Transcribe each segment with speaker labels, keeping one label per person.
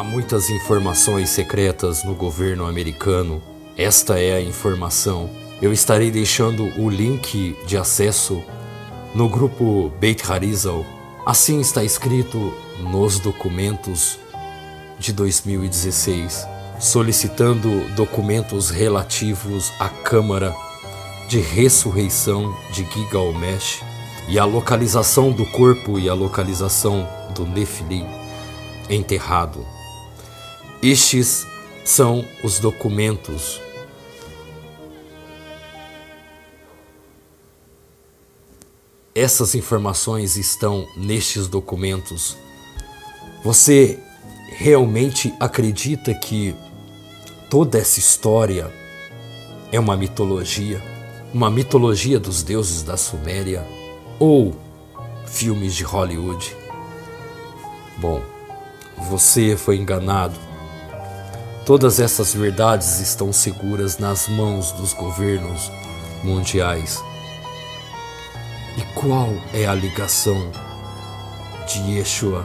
Speaker 1: muitas informações secretas no governo americano. Esta é a informação. Eu estarei deixando o link de acesso no grupo Beit Harizal. Assim está escrito nos documentos de 2016, solicitando documentos relativos à Câmara de Ressurreição de Gilgamesh e a localização do corpo e a localização do Nefilim enterrado. Estes são os documentos. Essas informações estão nestes documentos. Você realmente acredita que toda essa história é uma mitologia? Uma mitologia dos deuses da Suméria? Ou filmes de Hollywood? Bom, você foi enganado. Todas essas verdades estão seguras nas mãos dos governos mundiais. E qual é a ligação de Yeshua,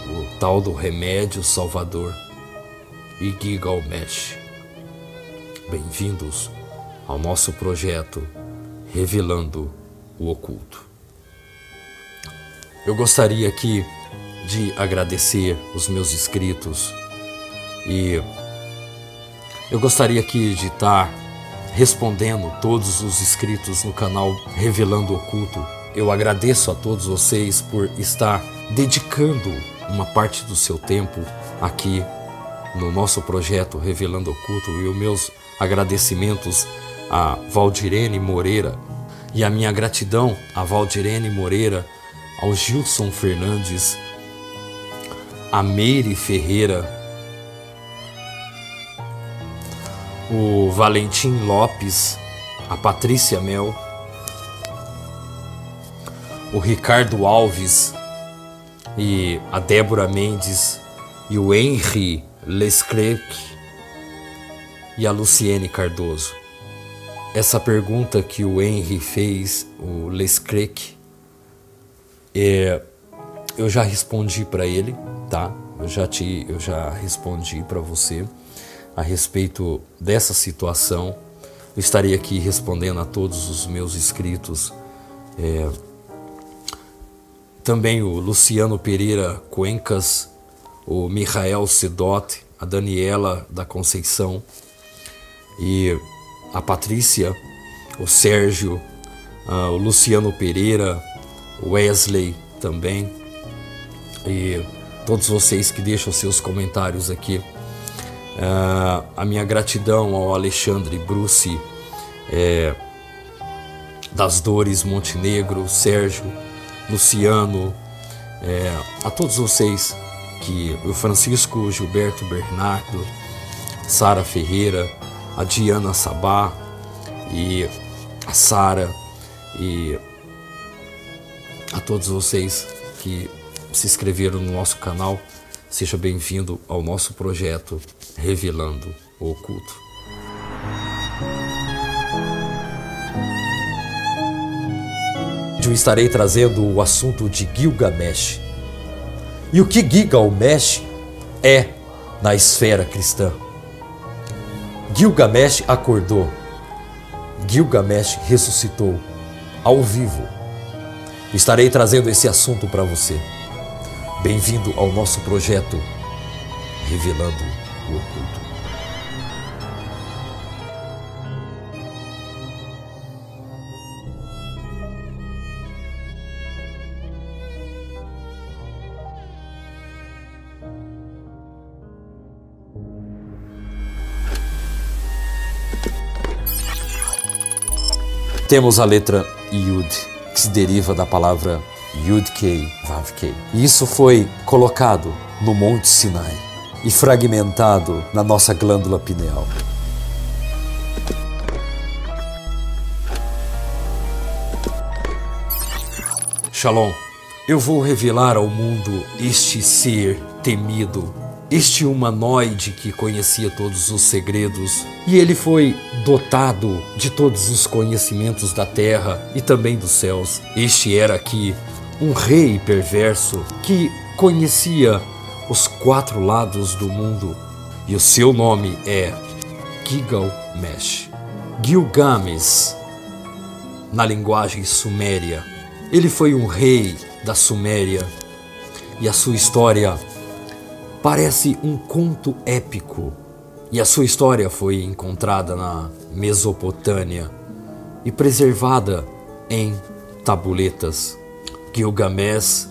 Speaker 1: o tal do remédio salvador, e Gilgamesh? Bem-vindos ao nosso projeto Revelando o Oculto. Eu gostaria aqui de agradecer os meus inscritos e eu gostaria aqui de estar respondendo todos os inscritos no canal Revelando o Oculto. Eu agradeço a todos vocês por estar dedicando uma parte do seu tempo aqui no nosso projeto Revelando o Oculto, e os meus agradecimentos a Valdirene Moreira e a minha gratidão a Valdirene Moreira, ao Gilson Fernandes, a Meire Ferreira, o Valentim Lopes, a Patrícia Mel, o Ricardo Alves e a Débora Mendes e o Henry Lescrec e a Luciene Cardoso. Essa pergunta que o Henry fez, o Lescrec, eu já respondi para ele, tá? Eu já respondi para você a respeito dessa situação. Eu estarei aqui respondendo a todos os meus inscritos. Também o Luciano Pereira Cuencas, o Michael Sedot, a Daniela da Conceição e a Patrícia, o Sérgio, o Luciano Pereira, o Wesley também, e todos vocês que deixam seus comentários aqui. A minha gratidão ao Alexandre Bruce, das Dores Montenegro, Sérgio, Luciano, a todos vocês, o Francisco Gilberto Bernardo, Sara Ferreira, a Diana Sabá e a Sara, e a todos vocês que se inscreveram no nosso canal. Seja bem-vindo ao nosso projeto Revelando o Oculto. Eu estarei trazendo o assunto de Gilgamesh. E o que Gilgamesh é na esfera cristã? Gilgamesh acordou. Gilgamesh ressuscitou ao vivo. Estarei trazendo esse assunto para você. Bem-vindo ao nosso projeto Revelando o Oculto. Temos a letra Yud, que se deriva da palavra Yud-Kei, Vav-Kei. E isso foi colocado no Monte Sinai e fragmentado na nossa glândula pineal. Shalom, eu vou revelar ao mundo este ser temido, este humanoide que conhecia todos os segredos, e ele foi dotado de todos os conhecimentos da terra e também dos céus. Este era aqui um rei perverso que conhecia os 4 lados do mundo, e o seu nome é Gilgamesh. Gilgamesh, na linguagem suméria. Ele foi um rei da Suméria, e a sua história parece um conto épico. E a sua história foi encontrada na Mesopotâmia e preservada em tabuletas. Gilgamesh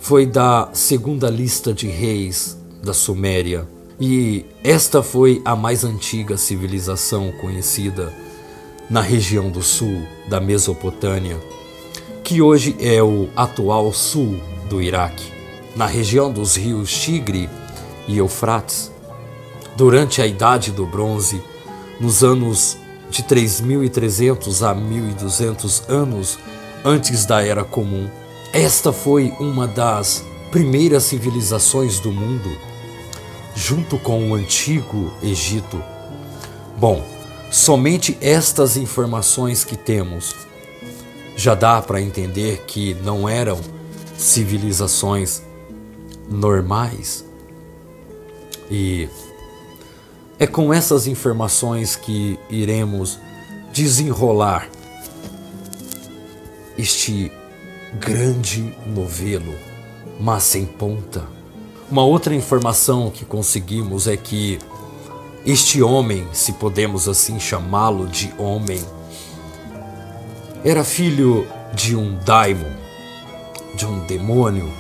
Speaker 1: foi da segunda lista de reis da Suméria, e esta foi a mais antiga civilização conhecida na região do sul da Mesopotâmia, que hoje é o atual sul do Iraque, na região dos rios Tigre e Eufrates. Durante a Idade do Bronze, nos anos de 3.300 a 1.200 anos antes da Era Comum, esta foi uma das primeiras civilizações do mundo, junto com o Antigo Egito. Bom, somente estas informações que temos já dá para entender que não eram civilizações normais. E é com essas informações que iremos desenrolar este grande novelo, mas sem ponta. Uma outra informação que conseguimos é que este homem, se podemos assim chamá-lo de homem, era filho de um daimon, de um demônio,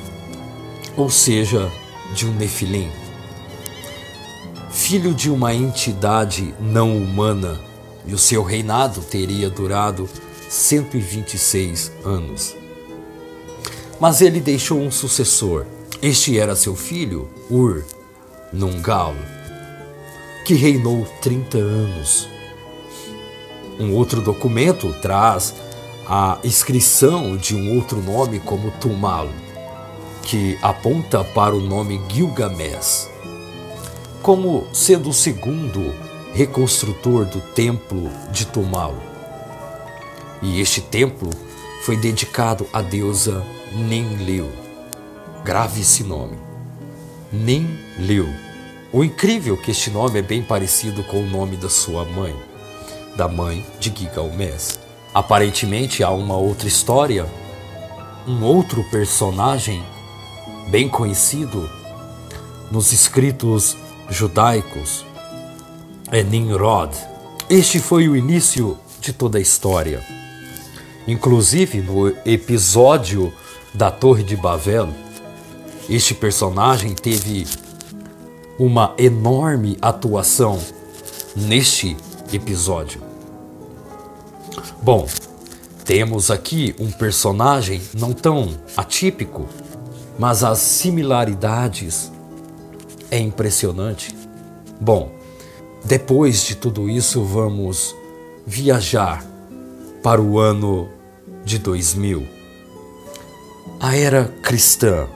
Speaker 1: ou seja, de um nefilim, filho de uma entidade não humana, e o seu reinado teria durado 126 anos. Mas ele deixou um sucessor. Este era seu filho, Ur-Nungal, que reinou 30 anos. Um outro documento traz a inscrição de um outro nome como Tumal, que aponta para o nome Gilgamesh, como sendo o segundo reconstrutor do templo de Tumal. E este templo foi dedicado à deusa Ninlil. Grave esse nome, Ninlil. O incrível é que este nome é bem parecido com o nome da sua mãe, da mãe de Gilgamesh. Aparentemente há uma outra história, um outro personagem bem conhecido nos escritos judaicos, é Nimrod. Este foi o início de toda a história. Inclusive no episódio da Torre de Babel, este personagem teve uma enorme atuação neste episódio. Bom, temos aqui um personagem não tão atípico, mas as similaridades é impressionante. Bom, depois de tudo isso, vamos viajar para o ano de 2000, a era cristã.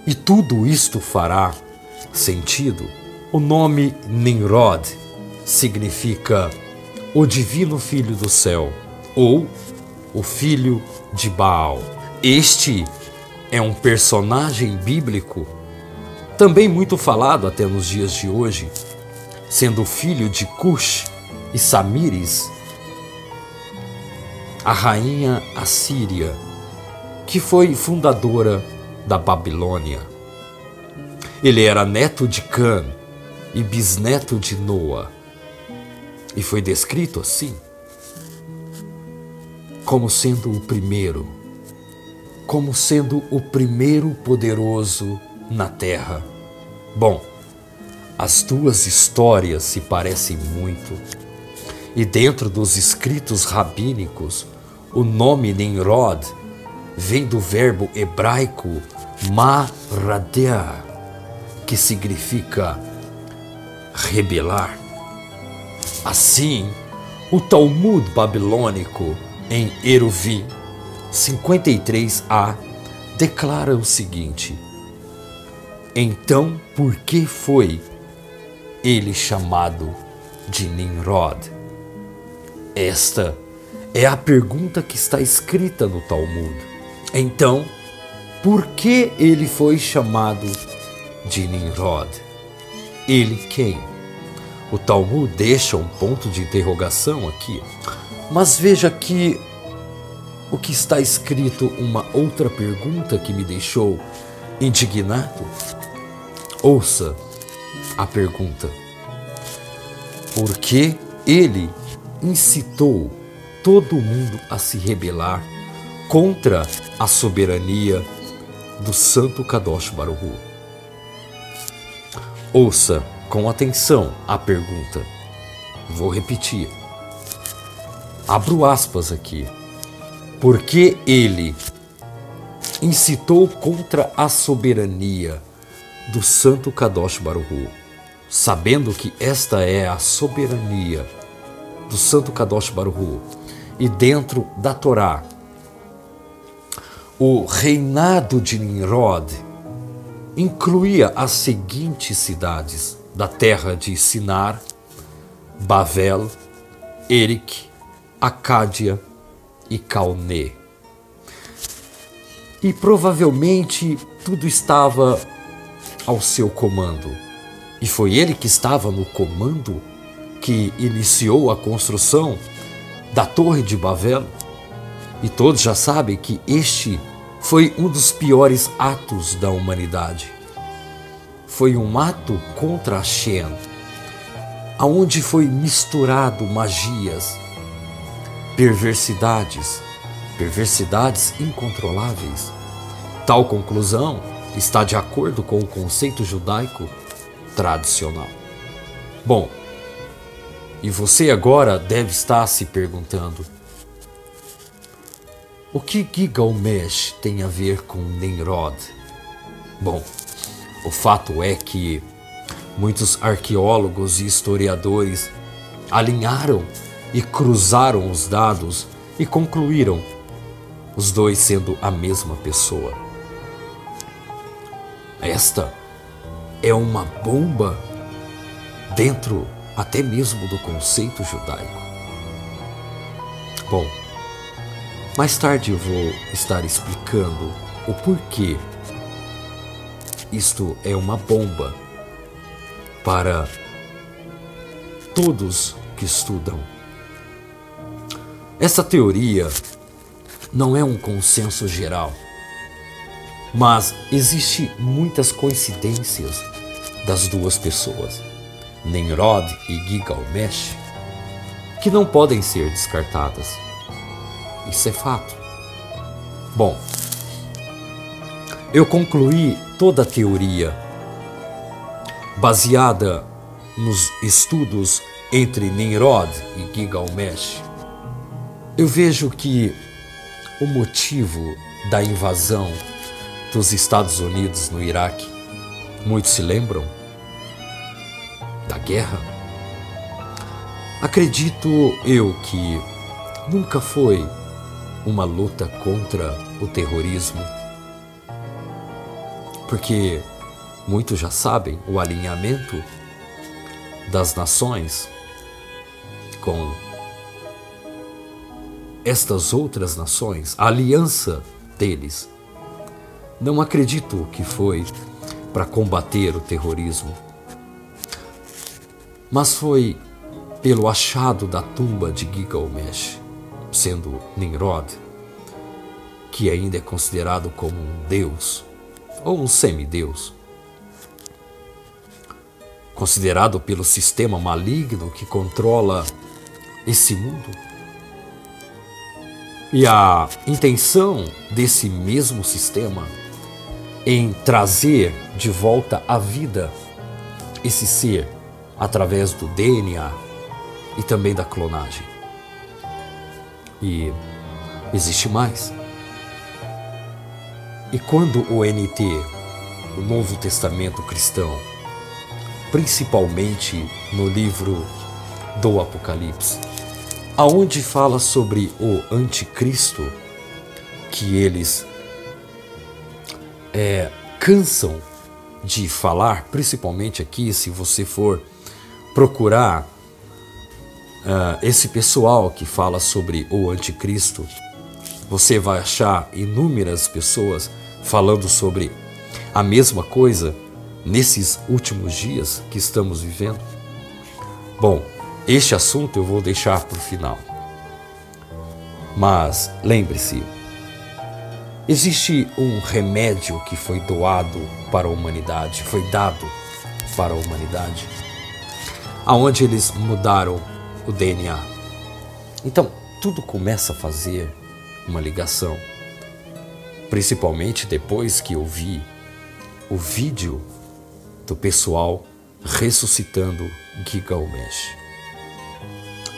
Speaker 1: E tudo isto fará sentido. O nome Nimrod significa o divino filho do céu, ou o filho de Baal. Este é um personagem bíblico também muito falado até nos dias de hoje, sendo filho de Cush e Samires, a rainha assíria, que foi fundadora da Babilônia. Ele era neto de Cã e bisneto de Noa, e foi descrito assim, como sendo o primeiro poderoso na terra. Bom, as duas histórias se parecem muito, e dentro dos escritos rabínicos, o nome Nimrod vem do verbo hebraico maradeah, que significa rebelar. Assim, o Talmud babilônico em Eruvin 53a declara o seguinte: então, por que foi ele chamado de Nimrod? Esta é a pergunta que está escrita no Talmud. Então, Por que ele foi chamado de Nimrod? Ele quem? O Talmud deixa um ponto de interrogação aqui, mas veja que o que está escrito, uma outra pergunta que me deixou indignado. Ouça a pergunta. Por que ele incitou todo mundo a se rebelar contra a soberania do Santo Kadosh Baruch Hu? Ouça com atenção a pergunta. Vou repetir. Abro aspas aqui. Por que ele incitou contra a soberania do Santo Kadosh Baruch Hu, sabendo que esta é a soberania do Santo Kadosh Baruch Hu, e dentro da Torá, o reinado de Nimrod incluía as seguintes cidades da terra de Sinar, Bavel, Eric, Acádia e Calné. E provavelmente tudo estava ao seu comando. E foi ele que estava no comando que iniciou a construção da Torre de Babel. E todos já sabem que este foi um dos piores atos da humanidade. Foi um ato contra Hashem, aonde foi misturado magias, perversidades incontroláveis. Tal conclusão está de acordo com o conceito judaico tradicional. Bom, e você agora deve estar se perguntando: o que Gilgamesh tem a ver com Nimrod? Bom, o fato é que muitos arqueólogos e historiadores alinharam e cruzaram os dados e concluíram os dois sendo a mesma pessoa. Esta é uma bomba dentro até mesmo do conceito judaico. Bom, mais tarde eu vou estar explicando o porquê isto é uma bomba para todos que estudam. Essa teoria não é um consenso geral, mas existe muitas coincidências das duas pessoas, Nimrod e Gilgamesh, que não podem ser descartadas. Isso é fato. Bom, eu concluí toda a teoria baseada nos estudos entre Nimrod e Gilgamesh. Eu vejo que o motivo da invasão dos Estados Unidos no Iraque, muitos se lembram da guerra? Acredito eu que nunca foi uma luta contra o terrorismo, porque muitos já sabem o alinhamento das nações com estas outras nações, a aliança deles. Não acredito que foi para combater o terrorismo, mas foi pelo achado da tumba de Gilgamesh, sendo Nimrod, que ainda é considerado como um deus ou um semideus, considerado pelo sistema maligno que controla esse mundo. E a intenção desse mesmo sistema em trazer de volta à vida esse ser através do DNA e também da clonagem. E existe mais. E quando o NT, o Novo Testamento cristão, principalmente no livro do Apocalipse, aonde fala sobre o anticristo, que eles cansam de falar, principalmente aqui, se você for procurar esse pessoal que fala sobre o anticristo, você vai achar inúmeras pessoas falando sobre a mesma coisa nesses últimos dias que estamos vivendo? Bom, este assunto eu vou deixar para o final. Mas lembre-se, existe um remédio que foi doado para a humanidade, foi dado para a humanidade, aonde eles mudaram o DNA. Então, tudo começa a fazer uma ligação, principalmente depois que eu vi o vídeo do pessoal ressuscitando Gilgamesh.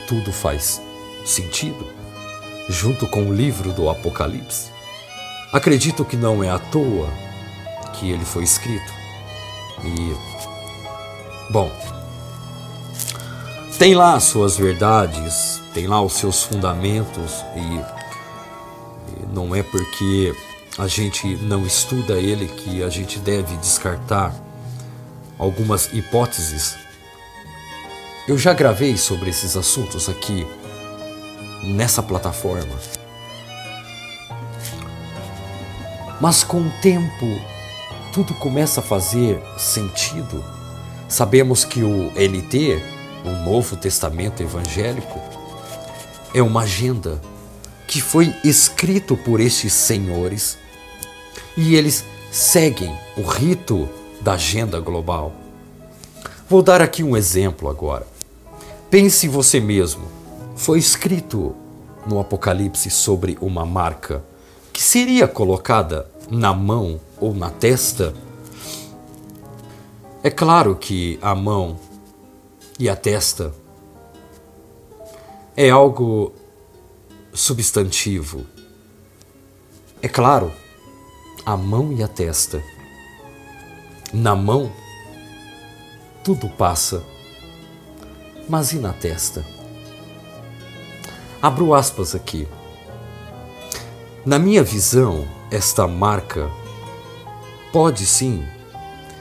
Speaker 1: Tudo faz sentido, junto com o livro do Apocalipse. Acredito que não é à toa que ele foi escrito. E, bom, tem lá as suas verdades, tem lá os seus fundamentos, e não é porque a gente não estuda ele que a gente deve descartar algumas hipóteses. Eu já gravei sobre esses assuntos aqui nessa plataforma. Mas com o tempo, tudo começa a fazer sentido. Sabemos que o NT, o Novo Testamento Evangélico, é uma agenda que foi escrito por estes senhores e eles seguem o rito da agenda global. Vou dar aqui um exemplo agora. Pense você mesmo. Foi escrito no Apocalipse sobre uma marca que seria colocada na mão ou na testa. É claro que a mão e a testa é algo substantivo. É claro, a mão e a testa. Na mão, tudo passa. Mas e na testa? Abro aspas aqui. Na minha visão, esta marca pode sim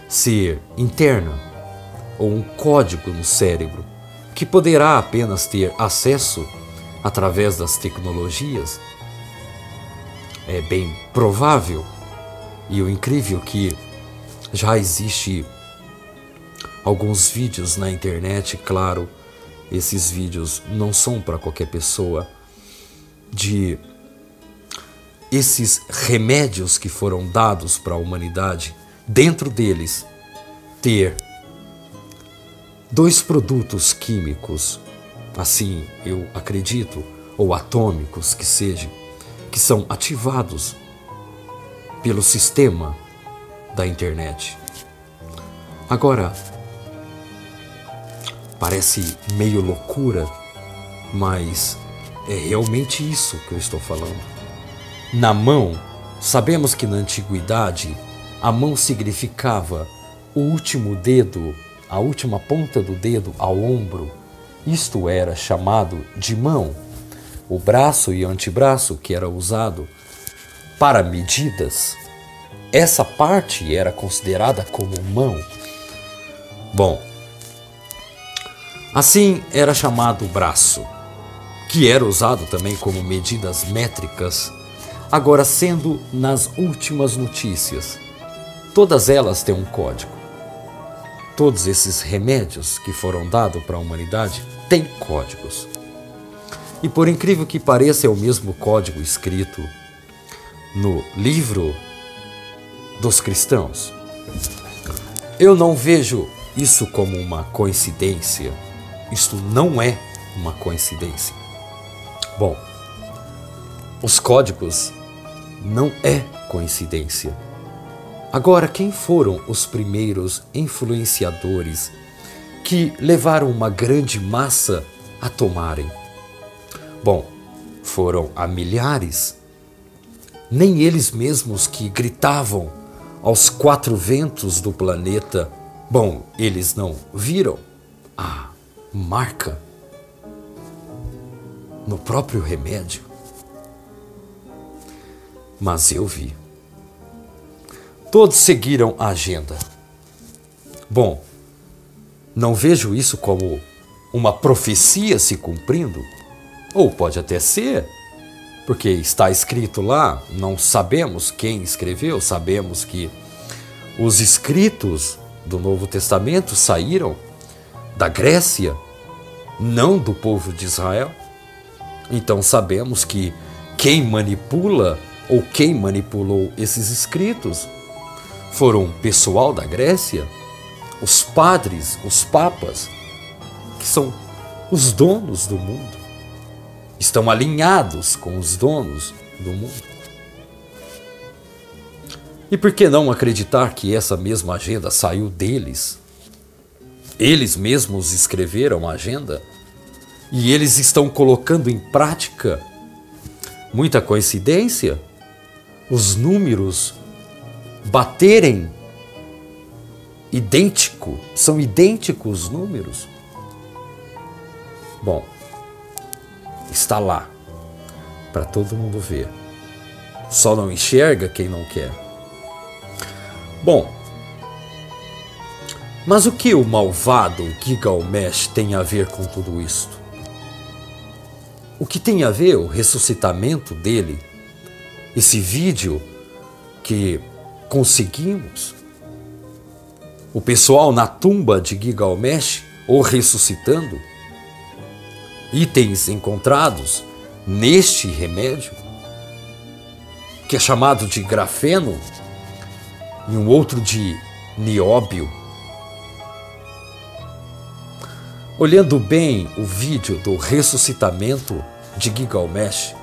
Speaker 1: ser interna ou um código no cérebro que poderá apenas ter acesso através das tecnologias. É bem provável, e o incrível que já existe alguns vídeos na internet, claro, esses vídeos não são para qualquer pessoa, de esses remédios que foram dados para a humanidade, dentro deles ter 2 produtos químicos, assim eu acredito, ou atômicos que sejam, que são ativados pelo sistema da internet. Agora, parece meio loucura, mas é realmente isso que eu estou falando. Na mão, sabemos que na antiguidade a mão significava o último dedo, a última ponta do dedo ao ombro. Isto era chamado de mão. O braço e o antebraço, que era usado para medidas, essa parte era considerada como mão. Bom, assim era chamado o braço, que era usado também como medidas métricas. Agora, sendo nas últimas notícias, todas elas têm um código. Todos esses remédios que foram dados para a humanidade têm códigos. E por incrível que pareça, é o mesmo código escrito no livro dos cristãos. Eu não vejo isso como uma coincidência. Isto não é uma coincidência. Bom, os códigos não é coincidência. Agora, quem foram os primeiros influenciadores que levaram uma grande massa a tomarem? Bom, foram a milhares. Nem eles mesmos que gritavam aos 4 ventos do planeta, bom, eles não viram a marca no próprio remédio. Mas eu vi. Todos seguiram a agenda. Bom, não vejo isso como uma profecia se cumprindo. Ou pode até ser, Porque está escrito lá, não sabemos quem escreveu, sabemos que os escritos do Novo Testamento saíram da Grécia, não do povo de Israel. Então sabemos que quem manipula ou quem manipulou esses escritos foram o pessoal da Grécia, os padres, os papas, que são os donos do mundo, estão alinhados com os donos do mundo. E por que não acreditar que essa mesma agenda saiu deles? Eles mesmos escreveram a agenda e eles estão colocando em prática. Muita coincidência os números baterem idêntico, são idênticos os números. Bom, está lá para todo mundo ver. Só não enxerga quem não quer. Bom, mas o que o malvado Gilgamesh tem a ver com tudo isto? O que tem a ver o ressuscitamento dele? Esse vídeo que conseguimos, o pessoal na tumba de Gilgamesh, ou ressuscitando, itens encontrados neste remédio, que é chamado de grafeno, e um outro de nióbio. Olhando bem o vídeo do ressuscitamento de Gilgamesh,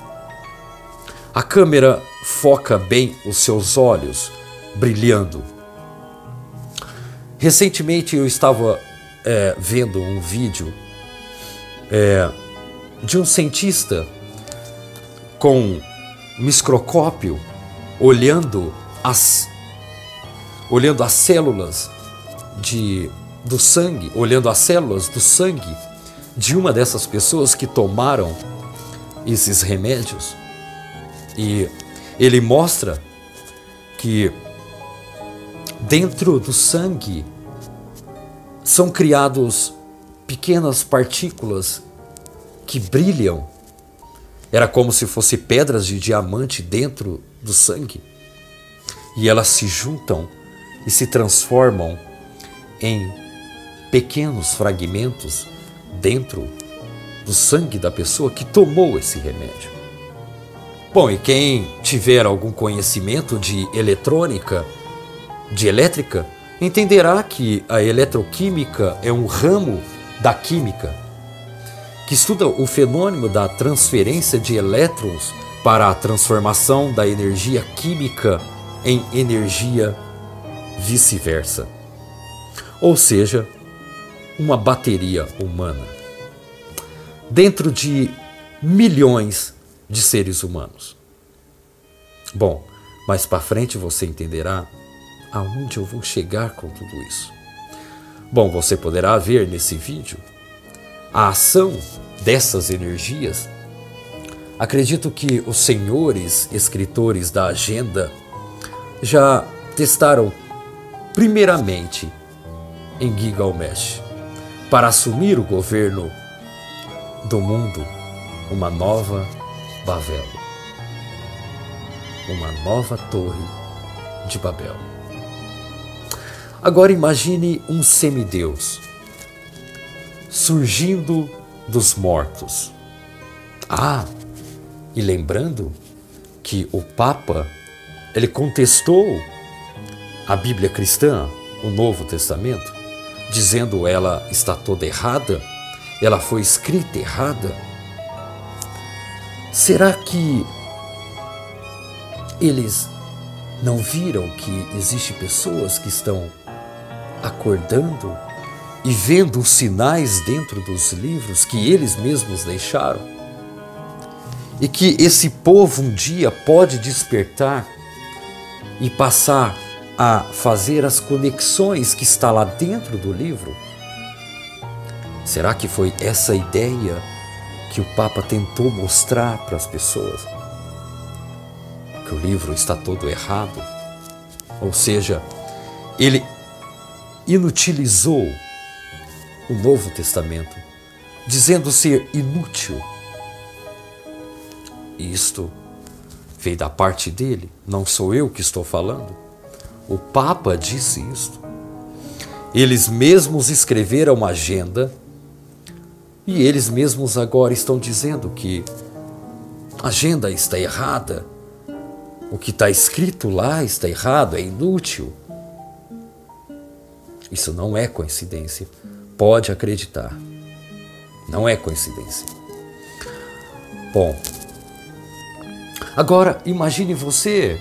Speaker 1: a câmera foca bem os seus olhos brilhando. Recentemente eu estava vendo um vídeo de um cientista com microscópio olhando as células do sangue, olhando as células do sangue de uma dessas pessoas que tomaram esses remédios. E ele mostra que dentro do sangue são criados pequenas partículas que brilham. Era como se fossem pedras de diamante dentro do sangue. E elas se juntam e se transformam em pequenos fragmentos dentro do sangue da pessoa que tomou esse remédio. Bom, e quem tiver algum conhecimento de eletrônica, de elétrica, entenderá que a eletroquímica é um ramo da química que estuda o fenômeno da transferência de elétrons para a transformação da energia química em energia vice-versa, ou seja, uma bateria humana dentro de milhões de seres humanos. Bom, mais para frente você entenderá aonde eu vou chegar com tudo isso. Bom, você poderá ver nesse vídeo a ação dessas energias. Acredito que os senhores escritores da agenda já testaram primeiramente em Gilgamesh para assumir o governo do mundo, uma nova Babel, uma nova torre de Babel. Agora imagine um semideus surgindo dos mortos. E lembrando que o Papa, ele contestou a Bíblia cristã, o Novo Testamento, dizendo ela está toda errada, ela foi escrita errada. Será que eles não viram que existem pessoas que estão acordando e vendo os sinais dentro dos livros que eles mesmos deixaram? E que esse povo um dia pode despertar e passar a fazer as conexões que está lá dentro do livro? Será que foi essa ideia que o Papa tentou mostrar para as pessoas? Que o livro está todo errado? Ou seja, ele inutilizou o Novo Testamento, dizendo ser inútil. Isto veio da parte dele, não sou eu que estou falando. O Papa disse isto. Eles mesmos escreveram uma agenda e eles mesmos agora estão dizendo que a agenda está errada, o que está escrito lá está errado, é inútil. Isso não é coincidência, pode acreditar, não é coincidência. Bom, agora imagine você,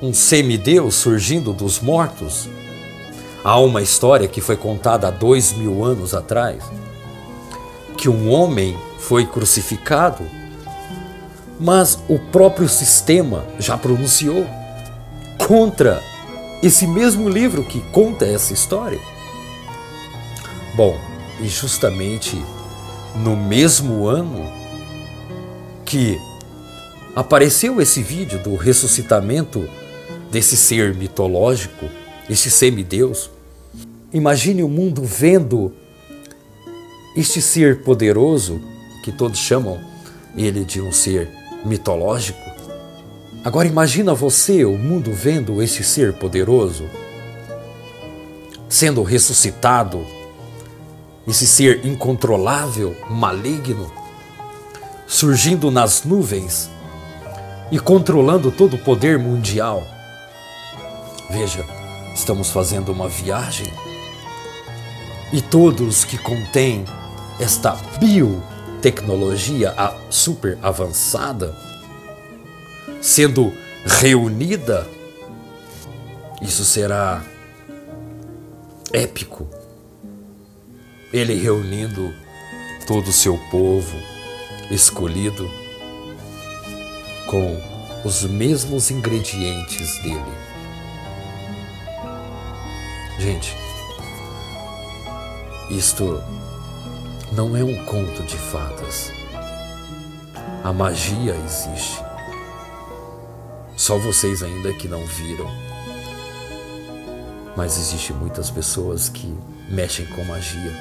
Speaker 1: um semideus surgindo dos mortos. Há uma história que foi contada há 2000 anos atrás, que um homem foi crucificado, mas o próprio sistema já pronunciou contra esse mesmo livro que conta essa história. Bom, e justamente no mesmo ano que apareceu esse vídeo do ressuscitamento desse ser mitológico, esse semideus, imagine o mundo vendo este ser poderoso, que todos chamam ele de um ser mitológico. Agora imagina você, o mundo, vendo esse ser poderoso sendo ressuscitado, esse ser incontrolável, maligno, surgindo nas nuvens e controlando todo o poder mundial. Veja, estamos fazendo uma viagem e todos que contêm esta biotecnologia super avançada sendo reunida, isso será épico. Ele reunindo todo o seu povo escolhido com os mesmos ingredientes dele. Gente, isto não é um conto de fadas. A magia existe. Só vocês ainda que não viram. Mas existem muitas pessoas que mexem com magia.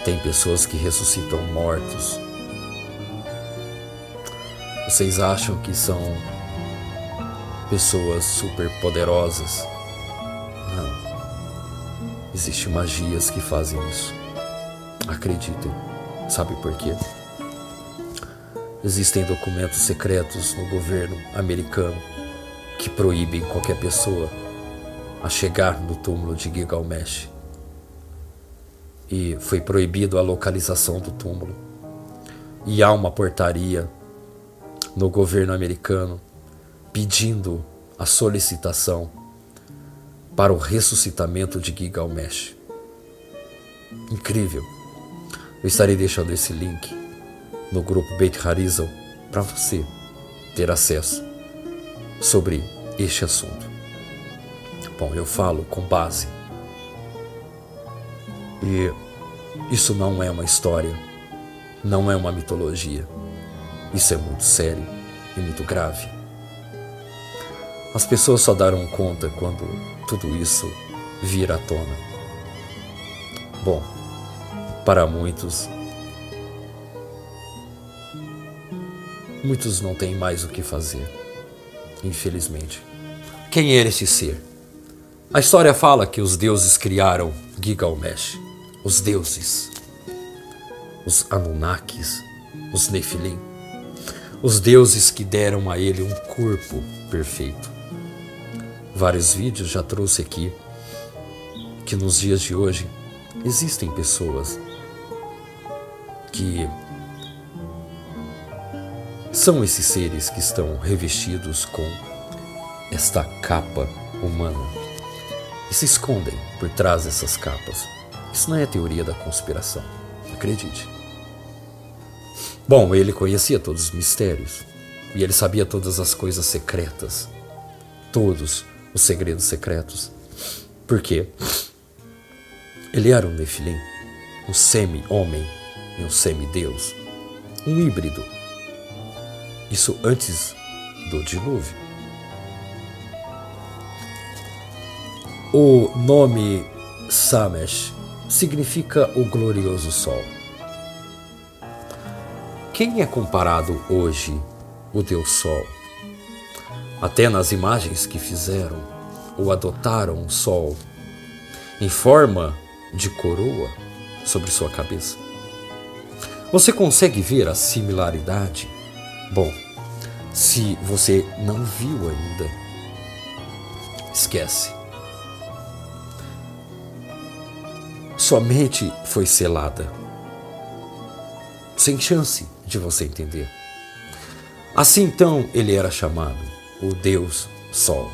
Speaker 1: Tem pessoas que ressuscitam mortos. Vocês acham que são pessoas super poderosas? Não. Existem magias que fazem isso. Acreditem. Sabe por quê? Existem documentos secretos no governo americano que proíbem qualquer pessoa a chegar no túmulo de Gilgamesh. E foi proibido a localização do túmulo. E há uma portaria no governo americano pedindo a solicitação para o ressuscitamento de Gilgamesh. Incrível. Eu estarei deixando esse link no grupo Beit Harizal para você ter acesso sobre este assunto. Bom, eu falo com base. E isso não é uma história, não é uma mitologia. Isso é muito sério e muito grave. As pessoas só darão conta quando tudo isso vir à tona. Bom, para muitos não têm mais o que fazer, infelizmente. Quem era esse ser? A história fala que os deuses criaram Gilgamesh. Os deuses, os Anunnakis, os Nefilim, os deuses que deram a ele um corpo perfeito. Vários vídeos já trouxe aqui que nos dias de hoje existem pessoas que são esses seres que estão revestidos com esta capa humana e se escondem por trás dessas capas. Isso não é teoria da conspiração, acredite. Bom, ele conhecia todos os mistérios e ele sabia todas as coisas secretas, todos os segredos secretos. Por quê? Ele era um Nefilim, um semi-homem e um semi-deus, um híbrido. Isso antes do dilúvio. O nome Samesh significa o glorioso sol, quem é comparado hoje o Deus Sol? Até nas imagens que fizeram ou adotaram o Sol em forma de coroa sobre sua cabeça. Você consegue ver a similaridade? Bom, se você não viu ainda, esquece. Sua mente foi selada, sem chance de você entender. Assim então ele era chamado o Deus Sol.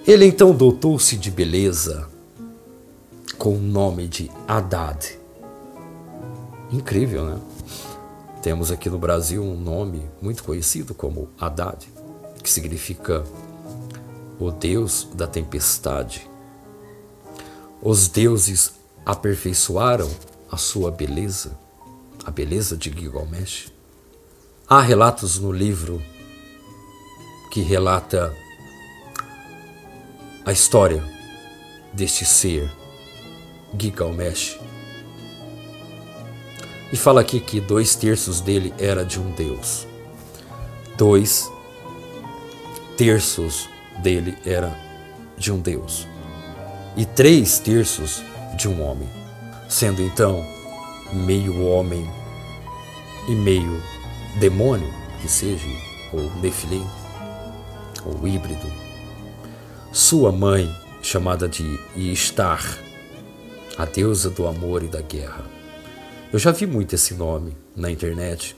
Speaker 1: Ele então dotou-se de beleza com o nome de Haddad. Incrível, né? Temos aqui no Brasil um nome muito conhecido como Haddad, que significa o Deus da tempestade. Os deuses aperfeiçoaram a sua beleza, a beleza de Gilgamesh. Há relatos no livro que relata a história deste ser, Gilgamesh. E fala aqui que 2/3 dele era de um deus. 2/3 dele era de um deus. E 3/3 de um homem. Sendo então meio homem e meio demônio, que seja, ou Nefilim, ou híbrido. Sua mãe, chamada de Ishtar, a deusa do amor e da guerra. Eu já vi muito esse nome na internet.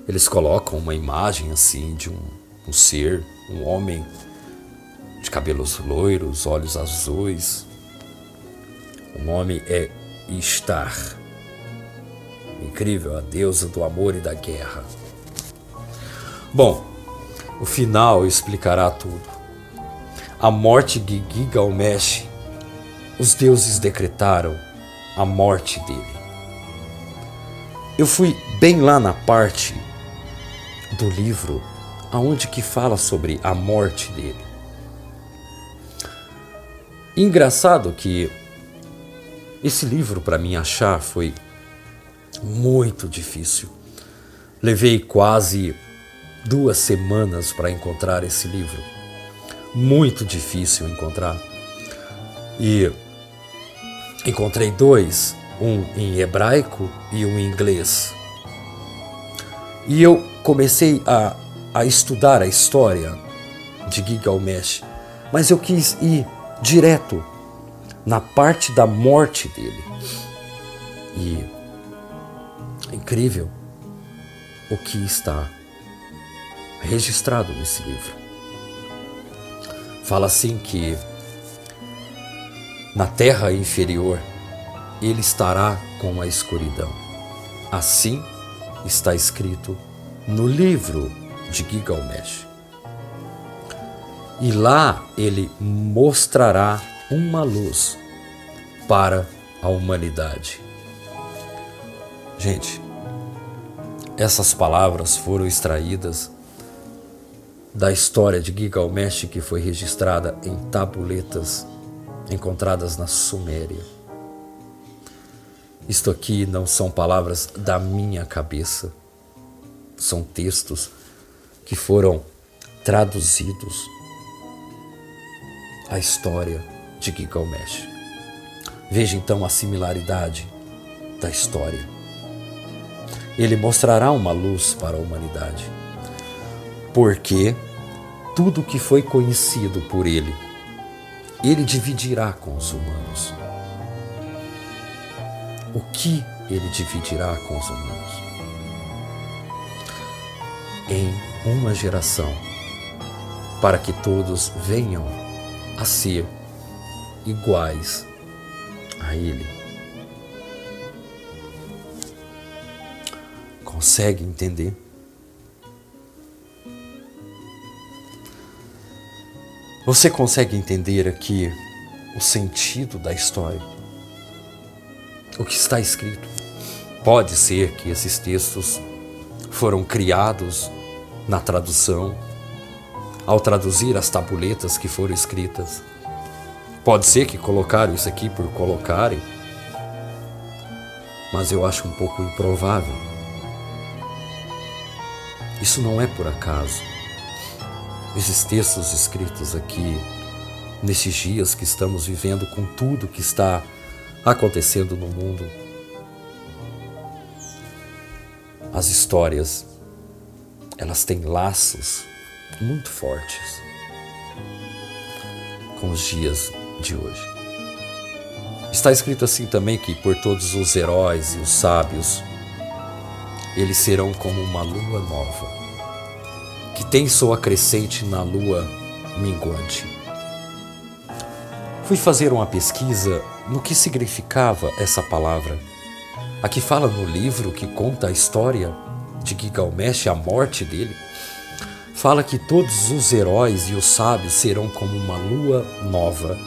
Speaker 1: Eles colocam uma imagem assim de um ser, um homem de cabelos loiros, olhos azuis. O nome é Ishtar. Incrível, a deusa do amor e da guerra. Bom, o final explicará tudo. A morte de Gilgamesh, os deuses decretaram a morte dele. Eu fui bem lá na parte do livro aonde que fala sobre a morte dele. Engraçado que esse livro para mim achar foi muito difícil. Levei quase 2 semanas para encontrar esse livro. Muito difícil encontrar. E encontrei 2, um em hebraico e um em inglês. E eu comecei a estudar a história de Gilgamesh, mas eu quis ir direto na parte da morte dele. E é incrível o que está registrado nesse livro. Fala assim que na terra inferior ele estará com a escuridão. Assim está escrito no livro de Gilgamesh. E lá ele mostrará uma luz para a humanidade. Gente, essas palavras foram extraídas da história de Gilgamesh, que foi registrada em tabuletas encontradas na Suméria. Isto aqui não são palavras da minha cabeça, são textos que foram traduzidos à história de Gilgamesh. Veja então a similaridade da história. Ele mostrará uma luz para a humanidade, porque tudo que foi conhecido por ele, ele dividirá com os humanos. O que ele dividirá com os humanos? Em uma geração, para que todos venham a ser iguais a ele. Consegue entender? Você consegue entender aqui o sentido da história? O que está escrito? Pode ser que esses textos foram criados na tradução, ao traduzir as tabuletas que foram escritas. Pode ser que colocaram isso aqui por colocarem, mas eu acho um pouco improvável. Isso não é por acaso. Esses textos escritos aqui, nesses dias que estamos vivendo, com tudo que está acontecendo no mundo, as histórias, elas têm laços muito fortes com os dias de hoje. Está escrito assim também que por todos os heróis e os sábios, eles serão como uma lua nova, que tem sua crescente na lua minguante. Fui fazer uma pesquisa no que significava essa palavra. Aqui fala no livro que conta a história de Gilgamesh, a morte dele. Fala que todos os heróis e os sábios serão como uma lua nova,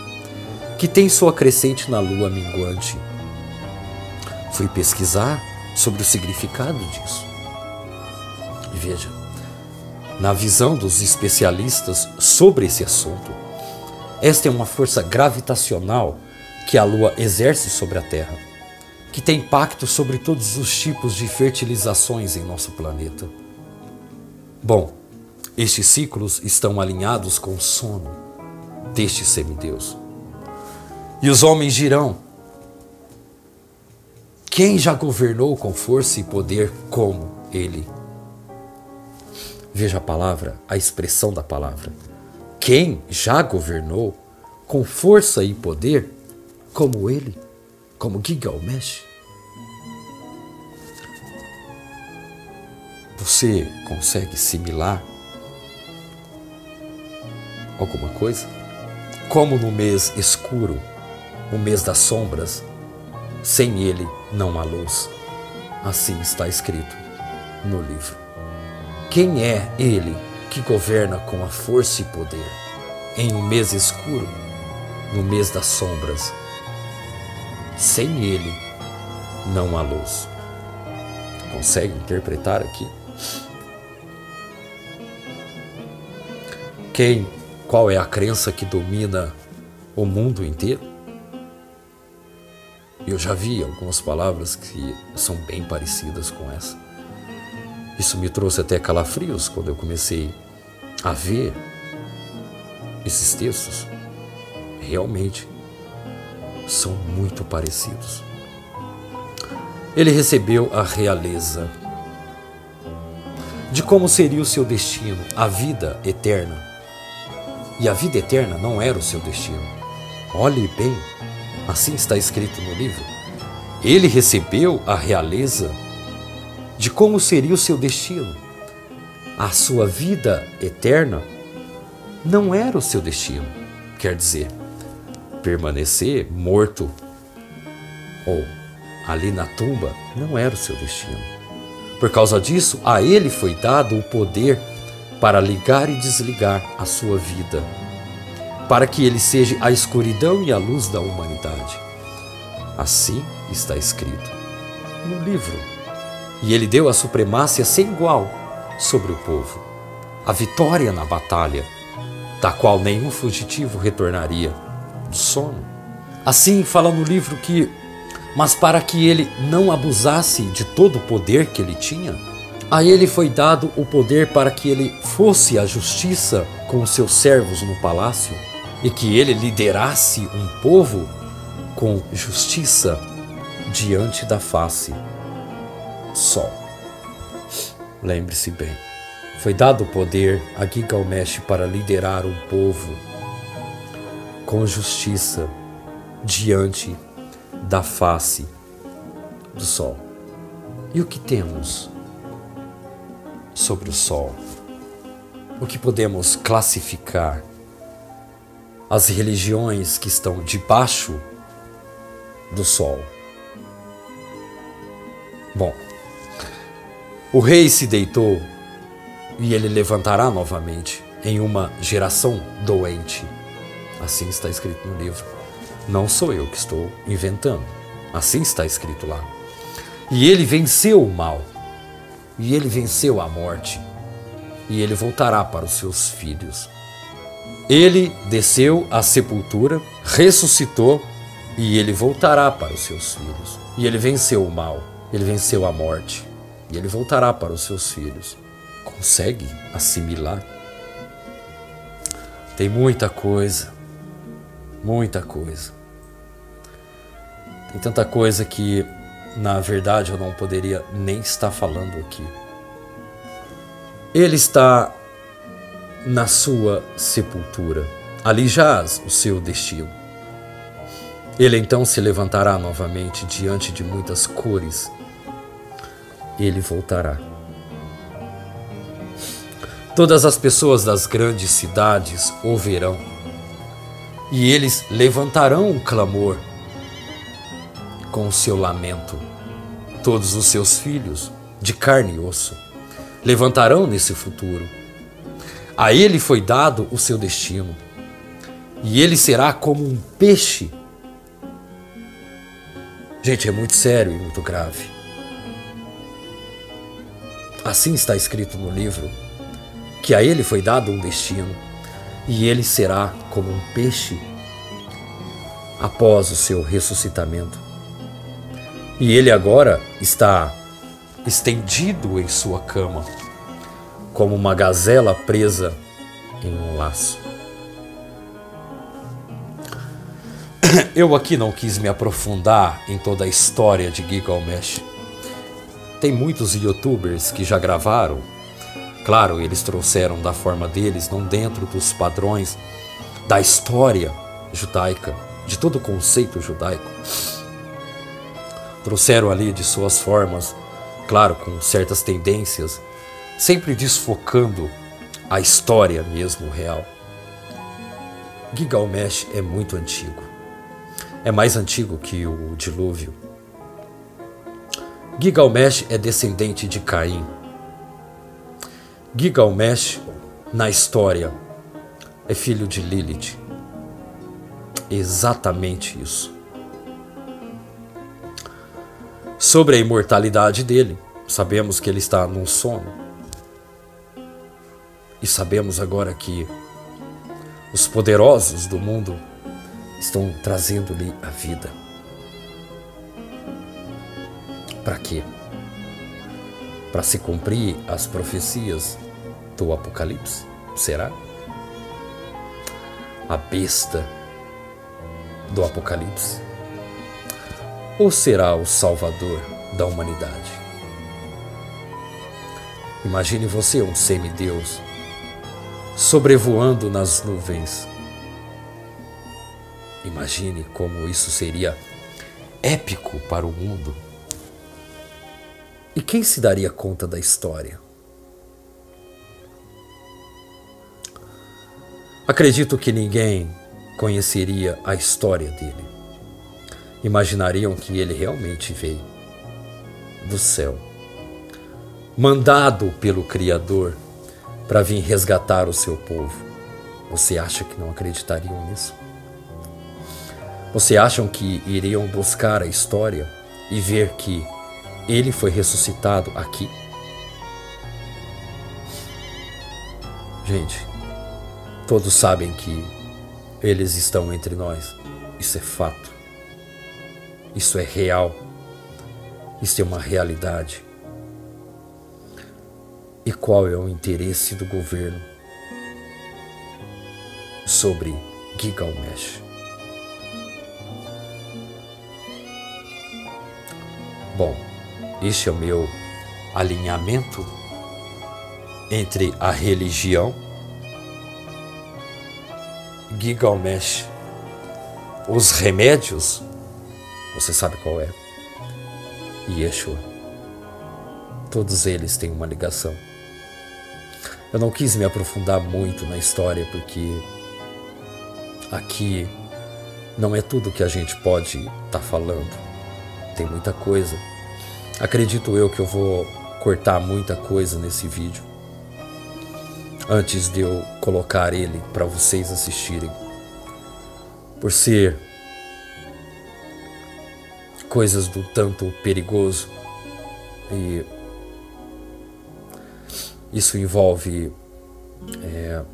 Speaker 1: que tem sua crescente na lua minguante. Fui pesquisar sobre o significado disso. E veja, na visão dos especialistas sobre esse assunto, esta é uma força gravitacional que a Lua exerce sobre a Terra, que tem impacto sobre todos os tipos de fertilizações em nosso planeta. Bom, estes ciclos estão alinhados com o sono deste semideus. E os homens dirão: quem já governou com força e poder como ele? Veja a palavra, a expressão da palavra. Quem já governou com força e poder como ele, como Gilgamesh? Você consegue assimilar alguma coisa? Como no mês escuro, o mês das sombras, sem ele não há luz. Assim está escrito no livro. Quem é ele que governa com a força e poder em um mês escuro, no mês das sombras? Sem ele não há luz. Consegue interpretar aqui? Qual é a crença que domina o mundo inteiro? Eu já vi algumas palavras que são bem parecidas com essa. Isso me trouxe até calafrios quando eu comecei a ver esses textos. Realmente são muito parecidos. Ele recebeu a realeza de como seria o seu destino, a vida eterna. E a vida eterna não era o seu destino. Olhe bem, assim está escrito no livro. Ele recebeu a realeza de como seria o seu destino. A sua vida eterna não era o seu destino. Quer dizer, permanecer morto ou ali na tumba não era o seu destino. Por causa disso, a ele foi dado o poder para ligar e desligar a sua vida, para que ele seja a escuridão e a luz da humanidade. Assim está escrito no livro. E ele deu a supremacia sem igual sobre o povo, a vitória na batalha, da qual nenhum fugitivo retornaria do sono. Assim fala no livro que, mas para que ele não abusasse de todo o poder que ele tinha, a ele foi dado o poder para que ele fosse a justiça com os seus servos no palácio e que ele liderasse um povo com justiça diante da face do sol. Lembre-se bem, foi dado o poder a Gilgamesh para liderar um povo com justiça diante da face do sol. E o que temos sobre o sol? O que podemos classificar? As religiões que estão debaixo do sol. Bom, o rei se deitou e ele levantará novamente em uma geração doente. Assim está escrito no livro. Não sou eu que estou inventando. Assim está escrito lá. E ele venceu o mal. E ele venceu a morte. E ele voltará para os seus filhos. Ele desceu à sepultura, ressuscitou, e ele voltará para os seus filhos. E ele venceu o mal, ele venceu a morte, e ele voltará para os seus filhos. consegue assimilar. Tem muita coisa, muita coisa. Tem tanta coisa que, na verdade, eu não poderia nem estar falando aqui. Ele está na sua sepultura. Ali jaz o seu destino. Ele então se levantará novamente diante de muitas cores. Ele voltará. Todas as pessoas das grandes cidades o verão, e eles levantarão um clamor com o seu lamento. Todos os seus filhos, de carne e osso, levantarão nesse futuro. A ele foi dado o seu destino, e ele será como um peixe. Gente, é muito sério e muito grave. Assim está escrito no livro, que a ele foi dado um destino, e ele será como um peixe após o seu ressuscitamento. E ele agora está estendido em sua cama, como uma gazela presa em um laço. Eu aqui não quis me aprofundar em toda a história de Gilgamesh. Tem muitos youtubers que já gravaram. Claro, eles trouxeram da forma deles, não dentro dos padrões da história judaica, de todo o conceito judaico. Trouxeram ali de suas formas, claro, com certas tendências, sempre desfocando a história mesmo real. Gilgamesh é muito antigo. É mais antigo que o dilúvio. Gilgamesh é descendente de Caim. Gilgamesh, na história, é filho de Lilith. Exatamente isso. Sobre a imortalidade dele, sabemos que ele está num sono. E sabemos agora que os poderosos do mundo estão trazendo-lhe a vida. Para quê? Para se cumprir as profecias do Apocalipse? Será? A besta do Apocalipse? Ou será o Salvador da humanidade? Imagine você, um semideus, sobrevoando nas nuvens. Imagine como isso seria épico para o mundo. E quem se daria conta da história? Acredito que ninguém conheceria a história dele. Imaginariam que ele realmente veio do céu, mandado pelo Criador para vir resgatar o seu povo. Você acha que não acreditariam nisso? Você acham que iriam buscar a história e ver que ele foi ressuscitado aqui? Gente, todos sabem que eles estão entre nós. Isso é fato. Isso é real. Isso é uma realidade. E qual é o interesse do governo sobre Gilgamesh? Bom, este é o meu alinhamento entre a religião, Gilgamesh, os remédios, você sabe qual é, e Yeshua. Todos eles têm uma ligação. Eu não quis me aprofundar muito na história porque aqui não é tudo que a gente pode estar falando. Tem muita coisa. Acredito eu que eu vou cortar muita coisa nesse vídeo antes de eu colocar ele para vocês assistirem. Por ser coisas do tanto perigoso, e isso envolve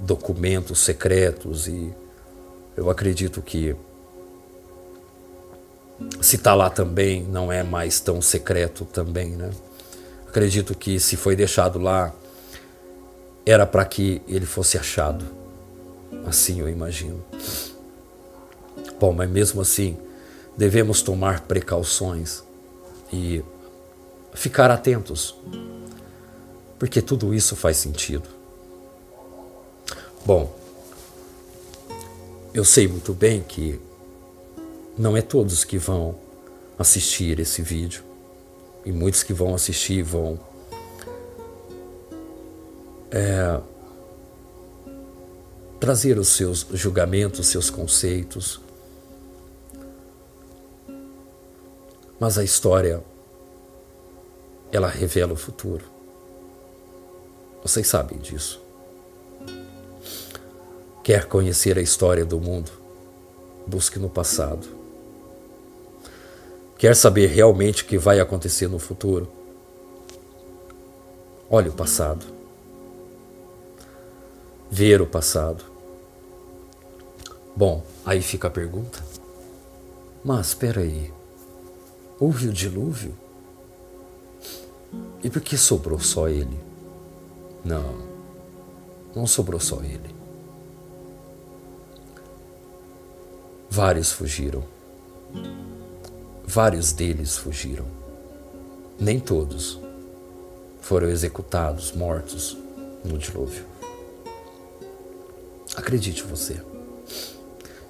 Speaker 1: documentos secretos, e eu acredito que se está lá também não é mais tão secreto também, né? Acredito que se foi deixado lá era para que ele fosse achado. Assim eu imagino. Bom, mas mesmo assim, devemos tomar precauções e ficar atentos, porque tudo isso faz sentido. Bom, eu sei muito bem que não é todos que vão assistir esse vídeo, e muitos que vão assistir vão trazer os seus julgamentos, os seus conceitos, mas a história, ela revela o futuro. Vocês sabem disso. Quer conhecer a história do mundo? Busque no passado. Quer saber realmente o que vai acontecer no futuro? Olhe o passado. Ver o passado. Bom, aí fica a pergunta. Mas espera aí. Houve o dilúvio? E por que sobrou só ele? Não, não sobrou só ele. Vários fugiram. Vários deles fugiram. Nem todos foram executados, mortos no dilúvio. Acredite você.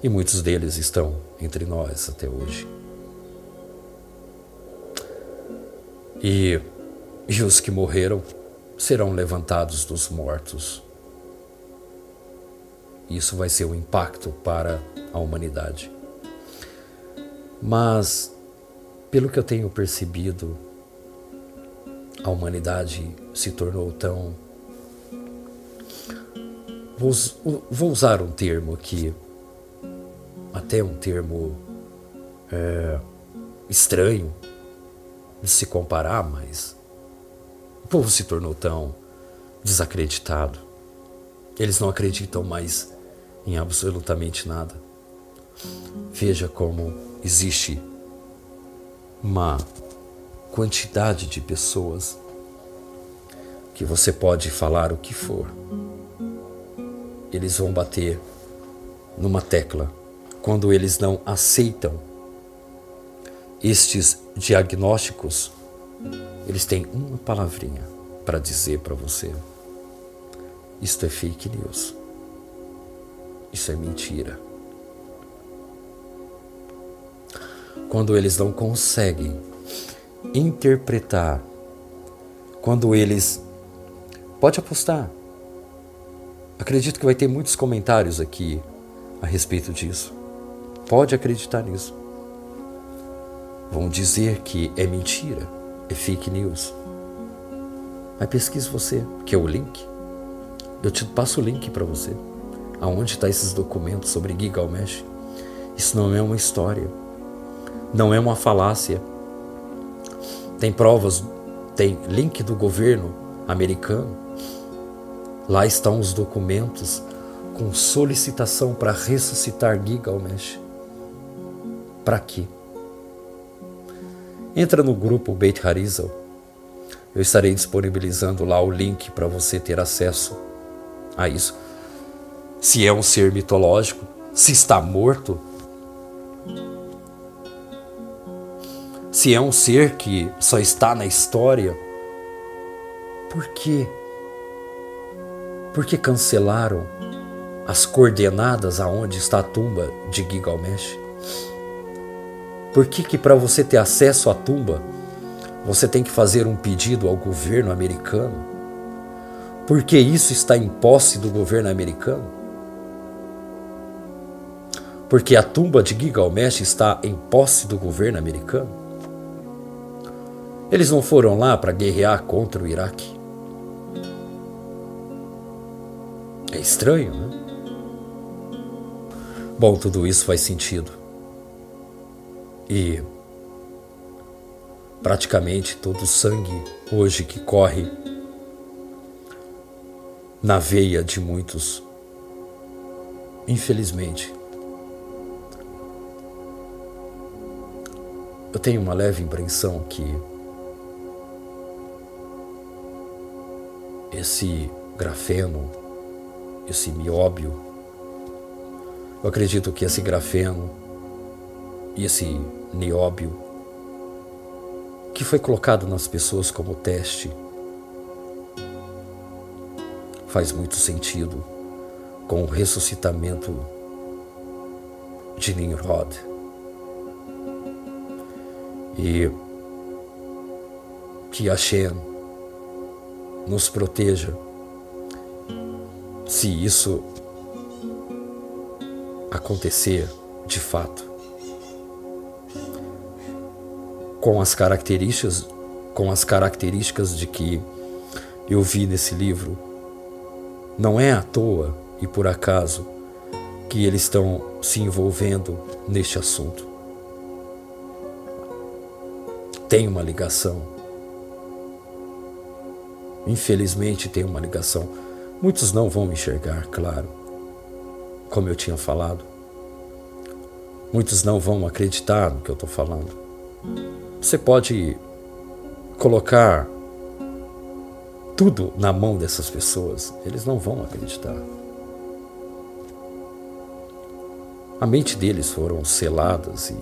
Speaker 1: E muitos deles estão entre nós até hoje. E os que morreram serão levantados dos mortos. Isso vai ser um impacto para a humanidade. Mas, pelo que eu tenho percebido, a humanidade se tornou tão... Vou usar um termo aqui, até um termo estranho de se comparar, mas o povo se tornou tão desacreditado. Eles não acreditam mais em absolutamente nada. Veja como existe uma quantidade de pessoas que você pode falar o que for. Eles vão bater numa tecla quando eles não aceitam estes diagnósticos. Eles têm uma palavrinha para dizer para você: isto é fake news. Isso é mentira. Quando eles não conseguem interpretar, quando eles... Pode apostar. Acredito que vai ter muitos comentários aqui a respeito disso. Pode acreditar nisso. Vão dizer que é mentira, é fake news. Mas pesquise você, que é o link. Eu te passo o link para você. Aonde está esses documentos sobre Gilgamesh? Isso não é uma história. Não é uma falácia. Tem provas, tem link do governo americano. Lá estão os documentos com solicitação para ressuscitar Gilgamesh. Para quê? Entra no grupo Beit Harizal. Eu estarei disponibilizando lá o link para você ter acesso a isso. Se é um ser mitológico, se está morto, se é um ser que só está na história, por quê? Por que cancelaram as coordenadas aonde está a tumba de Gilgamesh? Por que para você ter acesso à tumba, você tem que fazer um pedido ao governo americano? Por que isso está em posse do governo americano? Porque a tumba de Gilgamesh está em posse do governo americano? Eles não foram lá para guerrear contra o Iraque? É estranho, né? Bom, tudo isso faz sentido. E praticamente todo o sangue hoje que corre na veia de muitos, infelizmente, eu tenho uma leve impressão que esse grafeno, esse nióbio. Eu acredito que esse grafeno e esse nióbio que foi colocado nas pessoas como teste faz muito sentido com o ressuscitamento de Nimrod. E que Hashem nos proteja se isso acontecer de fato, com as características de que eu vi nesse livro. Não é à toa e por acaso que eles estão se envolvendo neste assunto. Tem uma ligação. Infelizmente tem uma ligação. Muitos não vão enxergar, claro, como eu tinha falado. Muitos não vão acreditar no que eu estou falando. Você pode colocar tudo na mão dessas pessoas, eles não vão acreditar. A mente deles foram seladas e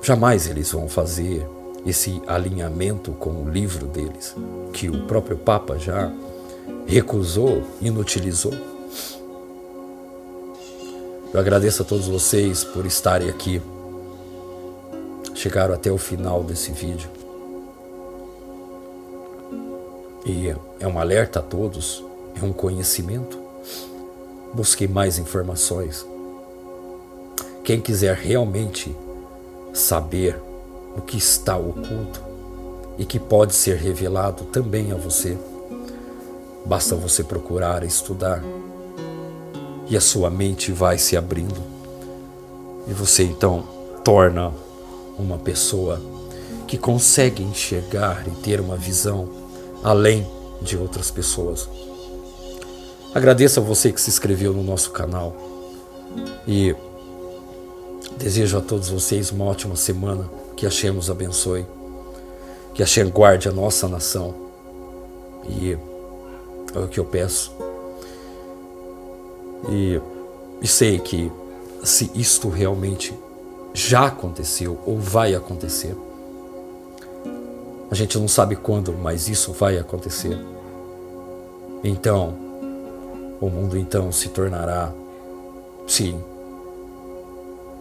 Speaker 1: jamais eles vão fazer esse alinhamento com o livro deles, que o próprio Papa já recusou, inutilizou. Eu agradeço a todos vocês por estarem aqui. Chegaram até o final desse vídeo. E é um alerta a todos, é um conhecimento. Busquem mais informações. Quem quiser realmente saber o que está oculto e que pode ser revelado também a você, basta você procurar estudar e a sua mente vai se abrindo e você então torna uma pessoa que consegue enxergar e ter uma visão além de outras pessoas. Agradeço a você que se inscreveu no nosso canal e desejo a todos vocês uma ótima semana. Que Hashem nos abençoe, que Hashem guarde a nossa nação, e é o que eu peço. E sei que se isto realmente já aconteceu ou vai acontecer, a gente não sabe quando, mas isso vai acontecer. Então, o mundo então se tornará, sim,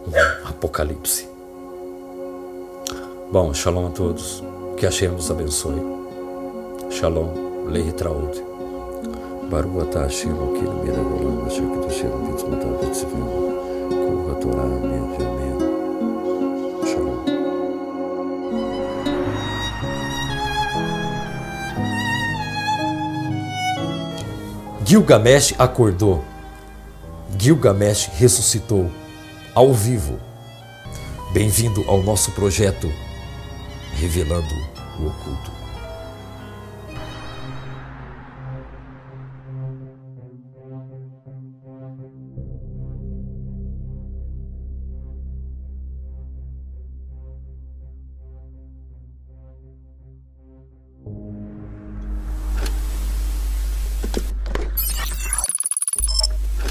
Speaker 1: um apocalipse. Bom, shalom a todos, que Hashem nos abençoe. Shalom, Leitraud. Baruch atah Hashem Elokeinu melech haolam asher kedoshenu v'tzivutav v'tzivenu kol haTorah amen v'amen. Shalom. Gilgamesh acordou. Gilgamesh ressuscitou ao vivo. Bem-vindo ao nosso projeto Revelando o Oculto.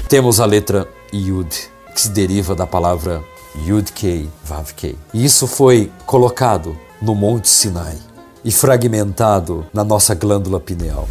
Speaker 1: Temos a letra Yud, que se deriva da palavra Yud-Kei, Vav-Kei. E isso foi colocado no Monte Sinai e fragmentado na nossa glândula pineal.